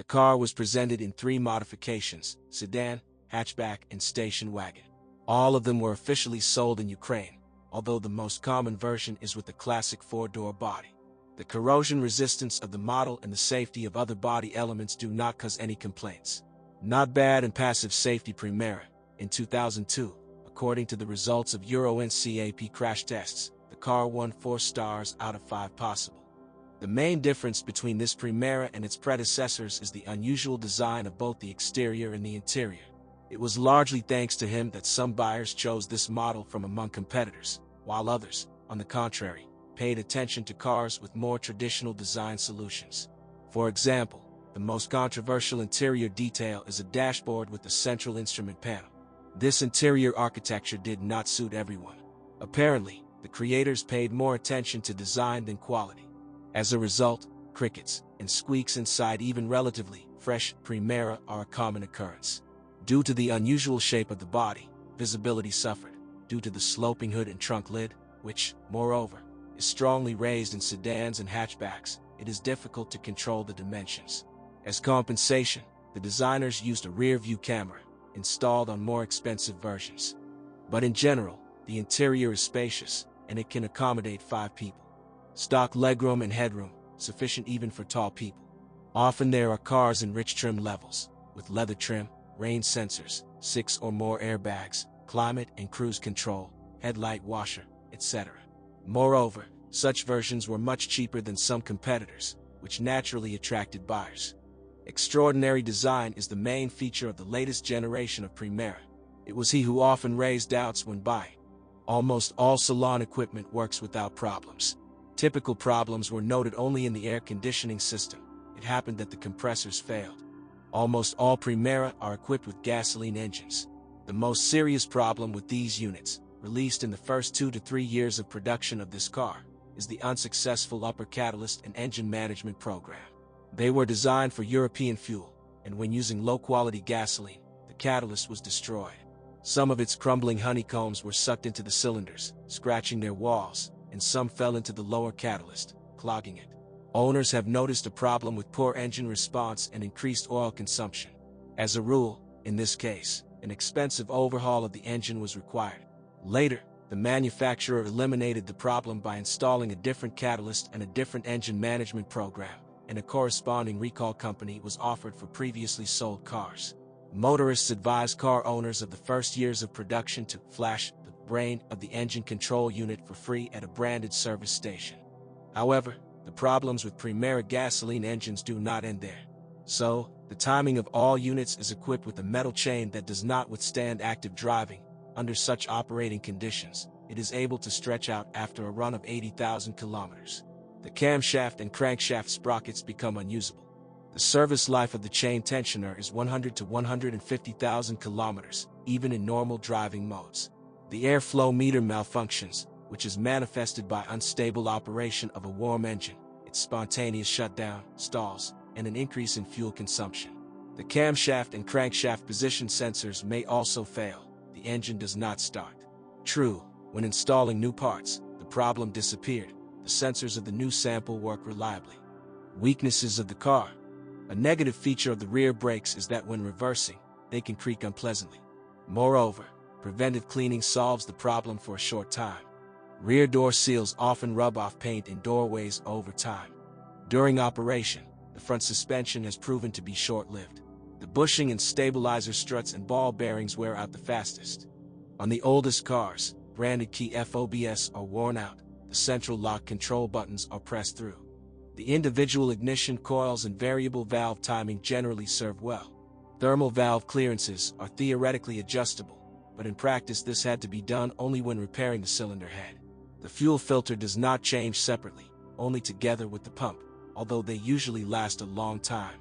The car was presented in 3 modifications: sedan, hatchback, and station wagon. All of them were officially sold in Ukraine, although the most common version is with the classic 4-door body. The corrosion resistance of the model and the safety of other body elements do not cause any complaints. Not bad and passive safety Primera. In 2002, according to the results of Euro NCAP crash tests, the car won 4 stars out of 5 possible. The main difference between this Primera and its predecessors is the unusual design of both the exterior and the interior. It was largely thanks to him that some buyers chose this model from among competitors, while others, on the contrary, paid attention to cars with more traditional design solutions. For example, the most controversial interior detail is a dashboard with a central instrument panel. This interior architecture did not suit everyone. Apparently, the creators paid more attention to design than quality. As a result, crickets and squeaks inside even relatively fresh Primera are a common occurrence. Due to the unusual shape of the body, visibility suffered. Due to the sloping hood and trunk lid, which, moreover, is strongly raised in sedans and hatchbacks, it is difficult to control the dimensions. As compensation, the designers used a rear-view camera, installed on more expensive versions. But in general, the interior is spacious, and it can accommodate 5 people. Stock legroom and headroom, sufficient even for tall people. Often there are cars in rich trim levels, with leather trim, rain sensors, 6 or more airbags, climate and cruise control, headlight washer, etc. Moreover, such versions were much cheaper than some competitors, which naturally attracted buyers. Extraordinary design is the main feature of the latest generation of Primera. It was he who often raised doubts when buying. Almost all salon equipment works without problems. Typical problems were noted only in the air conditioning system. It happened that the compressors failed. Almost all Primera are equipped with gasoline engines. The most serious problem with these units, released in the first 2 to 3 years of production of this car, is the unsuccessful upper catalyst and engine management program. They were designed for European fuel, and when using low-quality gasoline, the catalyst was destroyed. Some of its crumbling honeycombs were sucked into the cylinders, scratching their walls, and some fell into the lower catalyst, clogging it. Owners have noticed a problem with poor engine response and increased oil consumption. As a rule, in this case, an expensive overhaul of the engine was required. Later, the manufacturer eliminated the problem by installing a different catalyst and a different engine management program, and a corresponding recall company was offered for previously sold cars. Motorists advise car owners of the first years of production to flash the brain of the engine control unit for free at a branded service station. However, the problems with Primera gasoline engines do not end there. So, the timing of all units is equipped with a metal chain that does not withstand active driving. Under such operating conditions, it is able to stretch out after a run of 80,000 kilometers. The camshaft and crankshaft sprockets become unusable. The service life of the chain tensioner is 100 to 150,000 kilometers, even in normal driving modes. The airflow meter malfunctions, which is manifested by unstable operation of a warm engine, its spontaneous shutdown, stalls, and an increase in fuel consumption. The camshaft and crankshaft position sensors may also fail. The engine does not start. True, when installing new parts, the problem disappeared. The sensors of the new sample work reliably. Weaknesses of the car. A negative feature of the rear brakes is that when reversing, they can creak unpleasantly. Moreover, preventive cleaning solves the problem for a short time. Rear door seals often rub off paint in doorways over time. During operation, the front suspension has proven to be short-lived. The bushing and stabilizer struts and ball bearings wear out the fastest. On the oldest cars, branded key FOBS are worn out. The central lock control buttons are pressed through. The individual ignition coils and variable valve timing generally serve well. Thermal valve clearances are theoretically adjustable, but in practice this had to be done only when repairing the cylinder head. The fuel filter does not change separately, only together with the pump, although they usually last a long time.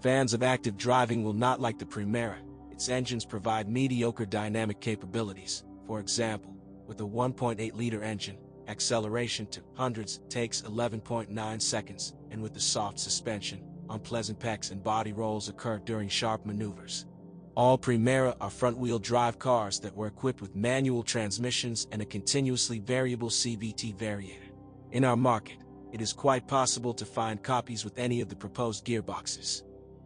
Fans of active driving will not like the Primera. Its engines provide mediocre dynamic capabilities. For example, with a 1.8-liter engine, acceleration to hundreds takes 11.9 seconds, and with the soft suspension, unpleasant pecks and body rolls occur during sharp maneuvers. All Primera are front-wheel drive cars that were equipped with manual transmissions and a continuously variable CVT variator. In our market, it is quite possible to find copies with any of the proposed gearboxes.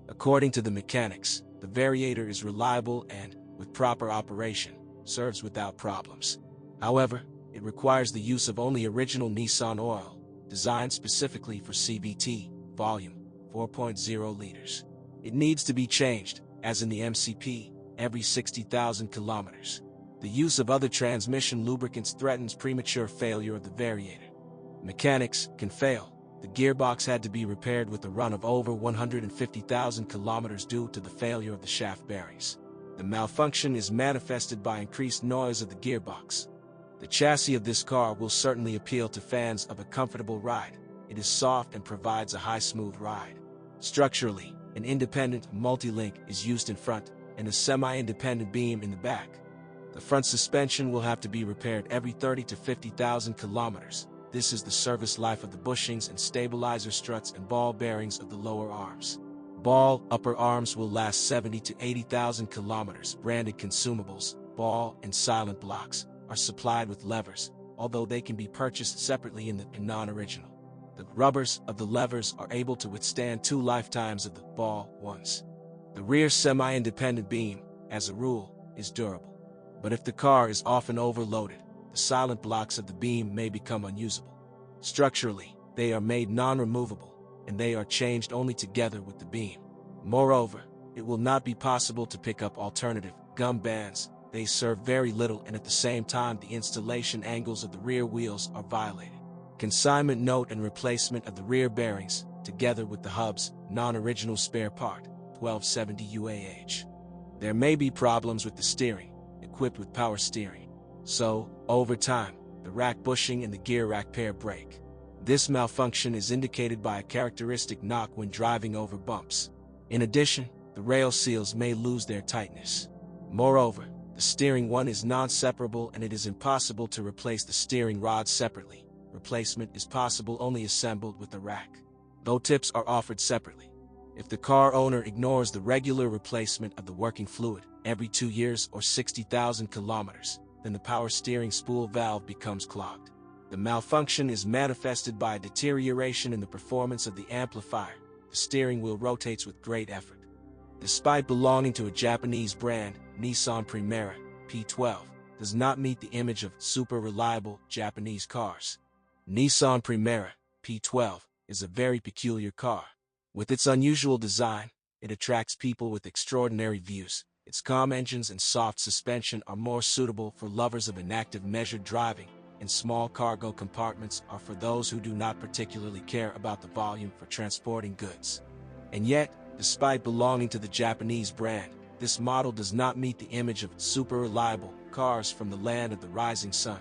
A According to the mechanics, the variator is reliable and, with proper operation, serves without problems. However, it requires the use of only original Nissan oil, designed specifically for CVT, volume 4.0 liters. It needs to be changed, as in the MCP, every 60,000 kilometers. The use of other transmission lubricants threatens premature failure of the variator. Mechanics can fail. The gearbox had to be repaired with a run of over 150,000 kilometers due to the failure of the shaft bearings. The malfunction is manifested by increased noise of the gearbox. The chassis of this car will certainly appeal to fans of a comfortable ride. It is soft and provides a high smooth ride. Structurally, an independent multi-link is used in front and a semi-independent beam in the back. The front suspension will have to be repaired every 30 to 50,000 kilometers. This is the service life of the bushings and stabilizer struts and ball bearings of the lower arms. Ball upper arms will last 70 to 80,000 kilometers. Branded consumables, ball and silent blocks, are supplied with levers, although they can be purchased separately in the non-original. The rubbers of the levers are able to withstand 2 lifetimes of the ball ones. The rear semi-independent beam, as a rule, is durable. But if the car is often overloaded, the silent blocks of the beam may become unusable. Structurally, they are made non-removable, and they are changed only together with the beam. Moreover, it will not be possible to pick up alternative gum bands. They serve very little, and at the same time the installation angles of the rear wheels are violated. Consignment note and replacement of the rear bearings, together with the hubs, non-original spare part, 1270 UAH. There may be problems with the steering, equipped with power steering. So, over time, the rack bushing and the gear rack pair break. This malfunction is indicated by a characteristic knock when driving over bumps. In addition, the rail seals may lose their tightness. Moreover, the steering one is non-separable and it is impossible to replace the steering rod separately. Replacement is possible only assembled with the rack, though tips are offered separately. If the car owner ignores the regular replacement of the working fluid every 2 years or 60,000 kilometers, then the power steering spool valve becomes clogged. The malfunction is manifested by a deterioration in the performance of the amplifier. The steering wheel rotates with great effort. Despite belonging to a Japanese brand, Nissan Primera P12 does not meet the image of super reliable Japanese cars. Nissan Primera P12 is a very peculiar car. With its unusual design, it attracts people with extraordinary views. Its calm engines and soft suspension are more suitable for lovers of inactive measured driving, and small cargo compartments are for those who do not particularly care about the volume for transporting goods. And yet, despite belonging to the Japanese brand, this model does not meet the image of super reliable cars from the land of the rising sun.